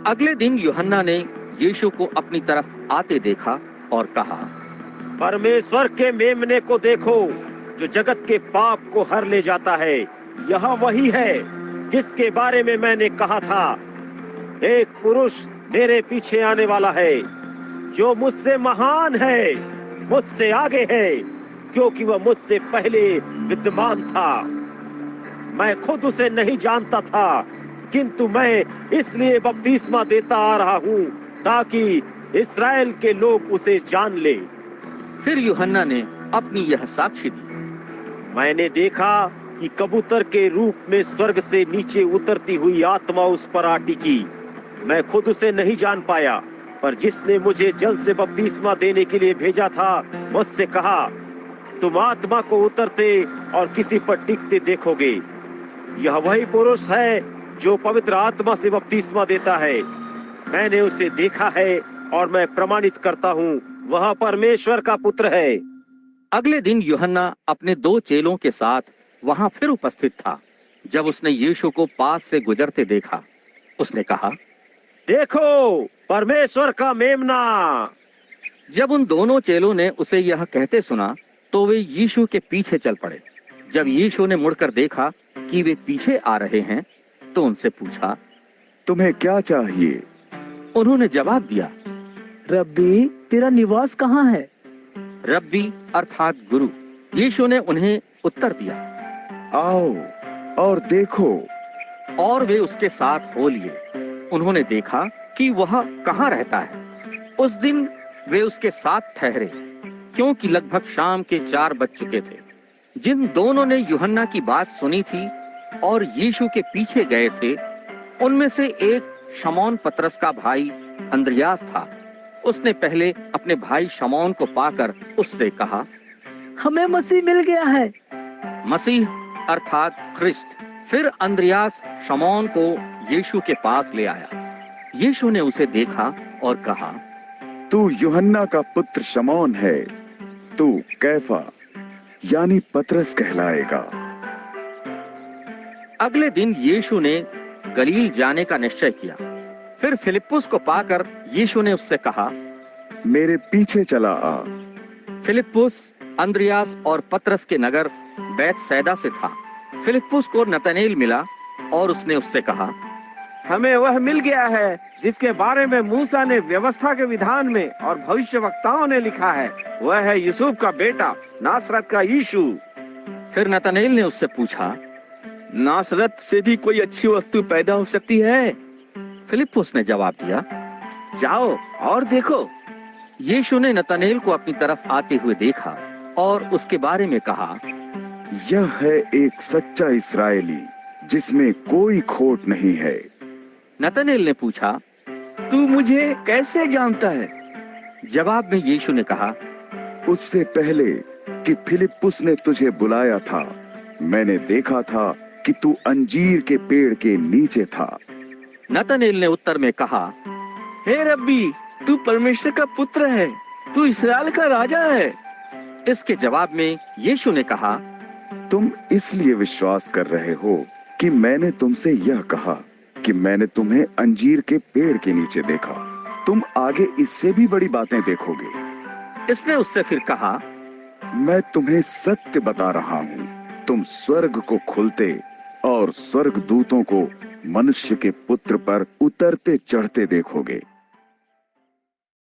अगले दिन यूहन्ना ने यीशु को अपनी तरफ आते देखा और कहा, परमेश्वर के मेमने को देखो, जो जगत के पाप को हर ले जाता है। यह वही है जिसके बारे में मैंने कहा था, एक पुरुष मेरे पीछे आने वाला है जो मुझसे महान है, मुझसे आगे है, क्योंकि वह मुझसे पहले विद्यमान था। मैं खुद उसे नहीं जानता था, किंतु मैं इसलिए बपतिस्मा देता आ रहा हूँ ताकि इस्राएल के लोग उसे जान ले। फिर यूहन्ना ने अपनी यह साक्ष्य दी, मैंने देखा कि कबूतर के रूप में स्वर्ग से नीचे उतरती हुई आत्मा उस पर आ टिकी। मैं खुद उसे नहीं जान पाया, पर जिसने मुझे जल से बपतिस्मा देने के लिए भेजा था मुझसे कहा, तुम आत्मा को उतरते और किसी पर टिकते देखोगे। यह वही पुरुष है जो पवित्र आत्मा से बपतिस्मा देता है। मैंने उसे देखा है और मैं प्रमाणित करता हूँ, वह परमेश्वर का पुत्र है। अगले दिन यूहन्ना अपने 2 चेलों के साथ वहां फिर उपस्थित था। जब उसने यीशु को पास से गुजरते देखा, उसने कहा, देखो परमेश्वर का मेमना। जब उन दोनों चेलों ने उसे यह कहते सुना तो वे यीशु के पीछे चल पड़े। जब यीशु ने मुड़कर देखा कि वे पीछे आ रहे हैं तो उनसे पूछा, तुम्हें क्या चाहिए? उन्होंने जवाब दिया, रब्बी, तेरा निवास कहाँ है? रब्बी अर्थात गुरु। यीशु ने उन्हें उत्तर दिया, आओ और देखो। और वे उसके साथ हो लिए। उन्होंने देखा कि वह कहाँ रहता है। उस दिन वे उसके साथ ठहरे, क्योंकि लगभग शाम के 4 बज चुके थे। जिन दोनों ने यूहन्ना की बात सुनी थी और यीशु के पीछे गए थे, उनमें से एक शमौन पतरस का भाई अंद्रयास था। उसने पहले अपने भाई शमौन को पाकर उससे कहा, हमें मसीह मिल गया है। मसीह अर्थात ख्रिस्त। फिर अंद्रयास शमौन को यीशु के पास ले आया। यीशु ने उसे देखा और कहा, तू यूहन्ना का पुत्र शमौन है। तू कैफा यानी पतरस कहलाएगा। अगले दिन यीशु ने गलील जाने का निश्चय किया। फिर फिलिप्पुस को पाकर यीशु ने उससे कहा, मेरे पीछे चला आ। फिलिप्पुस अंद्रयास और पतरस के नगर बैतसैदा से था। फिलिप्पुस को नतनेल मिला और उसने उससे कहा, हमें वह मिल गया है जिसके बारे में मूसा ने व्यवस्था के विधान में और भविष्यवक्ताओं ने लिखा है। वह है यूसुफ का बेटा, नासरत का यीशु। फिर नतनेल ने उससे पूछा, नासरत से भी कोई अच्छी वस्तु पैदा हो सकती है? फिलिप्पुस ने जवाब दिया, जाओ और देखो। यीशु ने नतनेल को अपनी तरफ आते हुए देखा और उसके बारे में कहा, यह है एक सच्चा इस्राएली जिसमें कोई खोट नहीं है। नतनेल ने पूछा, तू मुझे कैसे जानता है? जवाब में यीशु ने कहा, उससे पहले कि फिलिप्पुस ने तुझे बुलाया था, मैंने देखा था कि तू अंजीर के पेड़ के नीचे था। नतनेल ने उत्तर में कहा, हे रब्बी, तू परमेश्वर का पुत्र है, तू इस्राएल का राजा है। इसके जवाब में यीशु ने कहा, तुम इसलिए विश्वास कर रहे हो कि मैंने तुमसे यह कहा कि मैंने तुम्हें अंजीर के पेड़ के नीचे देखा। तुम आगे इससे भी बड़ी बातें देखोगे। इसने उससे फिर कहा, मैं तुम्हें सत्य बता रहा हूँ, तुम स्वर्ग को खुलते और स्वर्गदूतों को मनुष्य के पुत्र पर उतरते चढ़ते देखोगे।